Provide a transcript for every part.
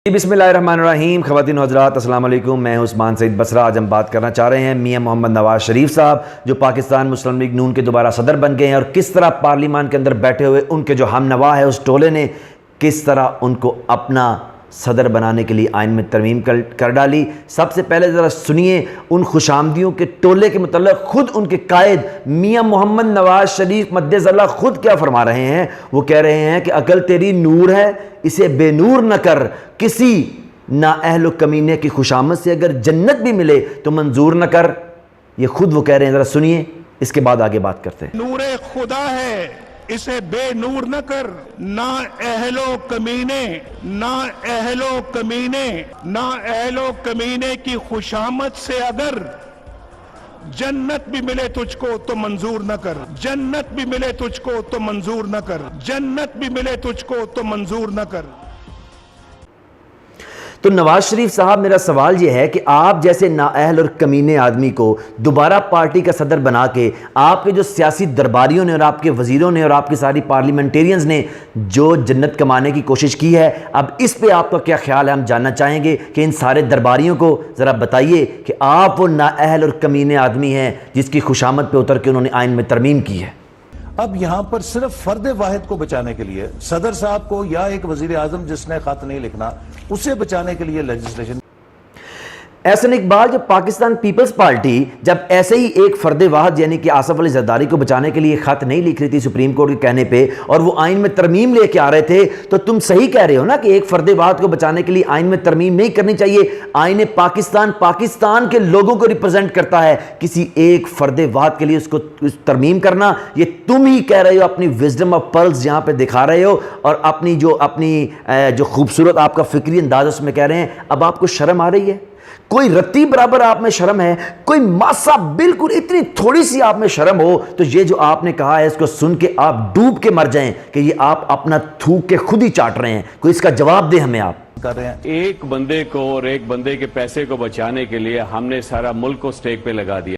बिस्मिल्लाहिर्रहमानिर्रहीम। ख़वातीन व हज़रात अस्सलाम वालेकुम। मैं उस्मान सईद बसरा। आज हम बात करना चाह रहे हैं मियां मोहम्मद नवाज शरीफ साहब, जो पाकिस्तान मुस्लिम लीग नून के दोबारा सदर बन गए हैं, और किस तरह पार्लियामान के अंदर बैठे हुए उनके जो हम नवा है उस टोले ने किस तरह उनको अपना सदर बनाने के लिए आइन में तरमीम कर डाली। सबसे पहले ज़रा सुनिए उन खुशामदियों के टोले के मतलब खुद उनके कायद मियां मोहम्मद नवाज शरीफ मद्देज़ल्ला खुद क्या फरमा रहे हैं। वो कह रहे हैं कि अकल तेरी नूर है, इसे बेनूर न कर, किसी ना अहलो कमीने की खुशामद से अगर जन्नत भी मिले तो मंजूर न कर। ये खुद वो कह रहे हैं, ज़रा सुनिए, इसके बाद आगे बात करते हैं। नूरे खुदा है, इसे बेनूर न कर, ना अहलो कमीने, ना अहलो कमीने, ना अहलो कमीने की खुशामद से अगर जन्नत भी मिले तुझको तो मंजूर न कर, जन्नत भी मिले तुझको तो मंजूर न कर, जन्नत भी मिले तुझको तो मंजूर न कर। तो नवाज शरीफ साहब, मेरा सवाल यह है कि आप जैसे नाअहल और कमीने आदमी को दोबारा पार्टी का सदर बना के आपके जो सियासी दरबारियों ने और आपके वजीरों ने और आपकी सारी पार्लियामेंटेरियंस ने जो जन्नत कमाने की कोशिश की है, अब इस पे आपका क्या ख्याल है? हम जानना चाहेंगे कि इन सारे दरबारियों को ज़रा बताइए कि आप वो नाअहल और कमीने आदमी हैं जिसकी खुशामद पे उतर के उन्होंने आइन में तरमीम की है। अब यहां पर सिर्फ फर्द वाहिद को बचाने के लिए, सदर साहब को या एक वजीर आजम जिसने खत नहीं लिखना, उसे बचाने के लिए लेजिस्लेशन। एहसन इकबाल, जो पाकिस्तान पीपल्स पार्टी जब ऐसे ही एक फर्द वाहिद यानी कि आसफ अली जरदारी को बचाने के लिए खत नहीं लिख रही थी सुप्रीम कोर्ट के कहने पे, और वो आइन में तरमीम लेके आ रहे थे, तो तुम सही कह रहे हो ना कि एक फर्द वाहिद को बचाने के लिए आइन में तरमीम नहीं करनी चाहिए। आइन पाकिस्तान के लोगों को रिप्रेजेंट करता है, किसी एक फर्द वाहिद के लिए उसको तरमीम करना, ये तुम ही कह रहे हो, अपनी विजडम ऑफ पर्ल्स यहाँ पे दिखा रहे हो, और अपनी जो खूबसूरत आपका फिक्री अंदाज उसमें कह रहे हैं। अब आपको शर्म आ रही है? कोई रत्ती बराबर आप में शर्म है? कोई मासा बिल्कुल इतनी थोड़ी सी आप में शर्म हो तो ये जो आपने कहा है इसको सुन के आप डूब के मर जाएं कि ये आप अपना थूक के खुद ही चाट रहे हैं। कोई इसका जवाब दे हमें। आप कर रहे हैं एक बंदे को और एक बंदे के पैसे को बचाने के लिए हमने सारा मुल्क को स्टेक पे लगा दिया।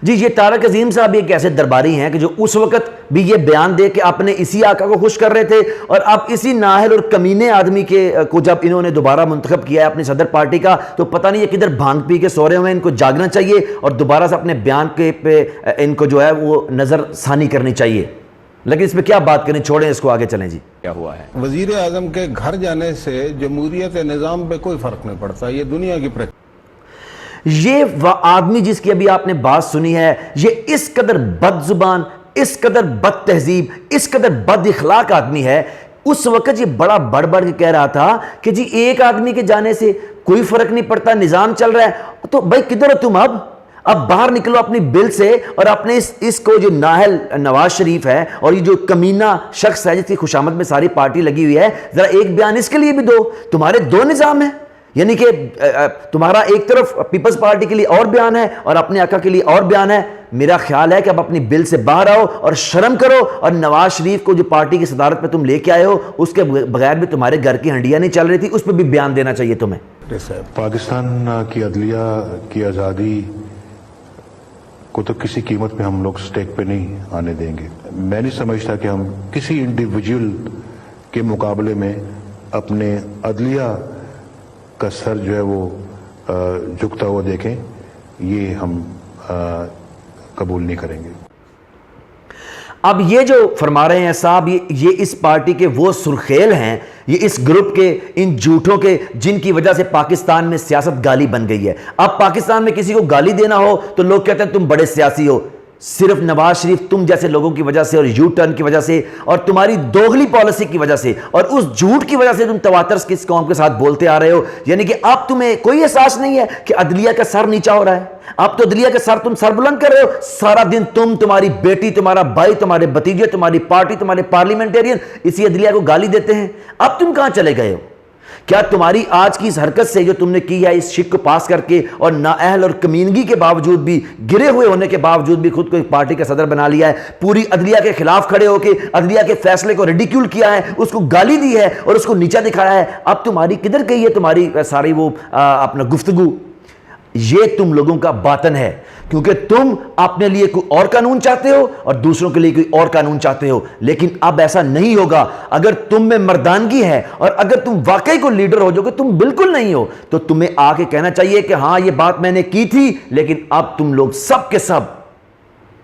जी, ये तारक अजीम साहब एक ऐसे दरबारी हैं कि जो उस वक्त भी ये बयान दे के अपने इसी आका को खुश कर रहे थे, और अब इसी नाहल और कमीने आदमी को जब इन्होंने दोबारा मुंतखब किया है अपनी सदर पार्टी का, तो पता नहीं ये किधर भांग पी के सो रहे हुए। इनको जागना चाहिए और दोबारा से अपने बयान के पे इनको जो है वो नजर सानी करनी चाहिए। लेकिन इसमें क्या बात करनी, छोड़ें इसको, आगे चलें। जी, क्या हुआ है? वजीर आजम के घर जाने से जमहूरियत निज़ाम पे कोई फर्क नहीं पड़ता। ये दुनिया की प्रैक्टिस। ये आदमी जिसकी अभी आपने बात सुनी है, ये इस कदर बदजुबान, इस कदर बद तहजीब, इस कदर बद इखलाक आदमी है। उस वक्त ये बड़ा बढ़ बढ़ के कह रहा था कि जी एक आदमी के जाने से कोई फर्क नहीं पड़ता, निजाम चल रहा है। तो भाई किधर हो तुम? अब बाहर निकलो अपनी बिल से, और अपने इसको जो नाहल नवाज शरीफ है और ये जो कमीना शख्स है जिसकी खुशामद में सारी पार्टी लगी हुई है, जरा एक बयान इसके लिए भी दो। तुम्हारे दो निजाम है, यानी कि तुम्हारा एक तरफ पीपल्स पार्टी के लिए और बयान है और अपने आका के लिए और बयान है। मेरा ख्याल है कि अब अपनी बिल से बाहर आओ और शर्म करो, और नवाज शरीफ को जो पार्टी की सदारत पे तुम लेके आए हो उसके बगैर भी तुम्हारे घर की हंडियां नहीं चल रही थी, उस पर भी बयान देना चाहिए तुम्हें। पाकिस्तान की अदलिया की आज़ादी को तो किसी कीमत पे हम लोग स्टेक पे नहीं आने देंगे। मैं नहीं समझता कि हम किसी इंडिविजुअल के मुकाबले में अपने अदलिया का सर जो है वो झुकता हुआ देखें, ये हम कबूल नहीं करेंगे। अब ये जो फरमा रहे हैं साहब, ये इस पार्टी के वो सुर्खेल हैं, ये इस ग्रुप के इन झूठों के जिनकी वजह से पाकिस्तान में सियासत गाली बन गई है। अब पाकिस्तान में किसी को गाली देना हो तो लोग कहते हैं तुम बड़े सियासी हो। सिर्फ नवाज शरीफ तुम जैसे लोगों की वजह से और यू टर्न की वजह से और तुम्हारी दोगली पॉलिसी की वजह से और उस झूठ की वजह से तुम तवातर किस कौम के साथ बोलते आ रहे हो। यानी कि अब तुम्हें कोई एहसास नहीं है कि अदलिया का सर नीचा हो रहा है। अब तो अदलिया का सर तुम सर बुलंद कर रहे हो। सारा दिन तुम, तुम्हारी बेटी, तुम्हारा भाई, तुम्हारे भतीजे, तुम्हारी पार्टी, तुम्हारे पार्लियामेंटेरियन इसी अदलिया को गाली देते हैं। अब तुम कहां चले गए हो? क्या तुम्हारी आज की इस हरकत से जो तुमने की है, इस शिक को पास करके और नाअहल और कमीनगी के बावजूद भी, गिरे हुए होने के बावजूद भी खुद को एक पार्टी का सदर बना लिया है, पूरी अदलिया के खिलाफ खड़े होकर अदलिया के फैसले को रिडिक्यूल किया है, उसको गाली दी है और उसको नीचा दिखाया है। अब तुम्हारी किधर गई है तुम्हारी सारी वो अपना गुफ्तगू? یہ تم لوگوں کا باطن ہے، کیونکہ تم اپنے لیے کوئی اور قانون چاہتے ہو اور دوسروں کے لیے کوئی اور قانون چاہتے ہو، لیکن اب ایسا نہیں ہوگا۔ اگر تم میں مردانگی ہے اور اگر تم واقعی کو لیڈر ہو، جو کہ تم بالکل نہیں ہو، تو تمہیں آ کے کہنا چاہیے کہ ہاں یہ بات میں نے کی تھی، لیکن اب تم لوگ سب کے سب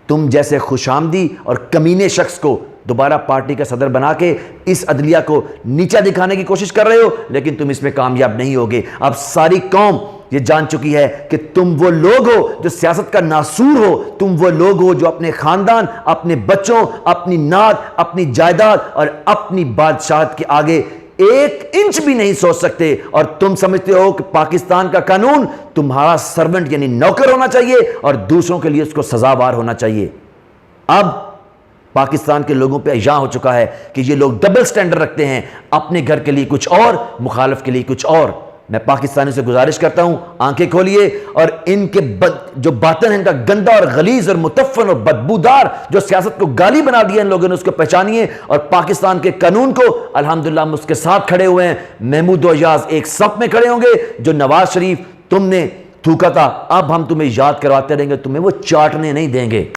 تم جیسے خوشامدی اور کمینے شخص کو دوبارہ پارٹی کا صدر بنا کے اس عدلیہ کو نیچا دکھانے کی کوشش کر رہے ہو، لیکن تم اس میں کامیاب نہیں ہوگے۔ اب ساری قوم یہ جان چکی ہے کہ تم وہ لوگ ہو جو سیاست کا ناسور ہو، تم وہ لوگ ہو جو اپنے خاندان، اپنے بچوں، اپنی نعت، اپنی جائیداد اور اپنی بادشاہت کے آگے ایک انچ بھی نہیں سوچ سکتے، اور تم سمجھتے ہو کہ پاکستان کا قانون تمہارا سرونٹ یعنی نوکر ہونا چاہیے اور دوسروں کے لیے اس کو سزاوار ہونا چاہیے۔ اب پاکستان کے لوگوں پہ یہاں ہو چکا ہے کہ یہ لوگ ڈبل سٹینڈرڈ رکھتے ہیں، اپنے گھر کے لیے کچھ اور، مخالف کے لیے کچھ اور۔ میں پاکستانی سے گزارش کرتا ہوں، آنکھیں کھولیے اور ان کے جو باطن ہے ان کا گندا اور غلیظ اور متفن اور بدبودار جو سیاست کو گالی بنا دیا ان لوگوں نے، اس کو پہچانیے، اور پاکستان کے قانون کو الحمدللہ ہم اس کے ساتھ کھڑے ہوئے ہیں۔ محمود و ایاز ایک صف میں کھڑے ہوں گے، جو نواز شریف تم نے تھوکا تھا اب ہم تمہیں یاد کرواتے رہیں گے، تمہیں وہ چاٹنے نہیں دیں گے۔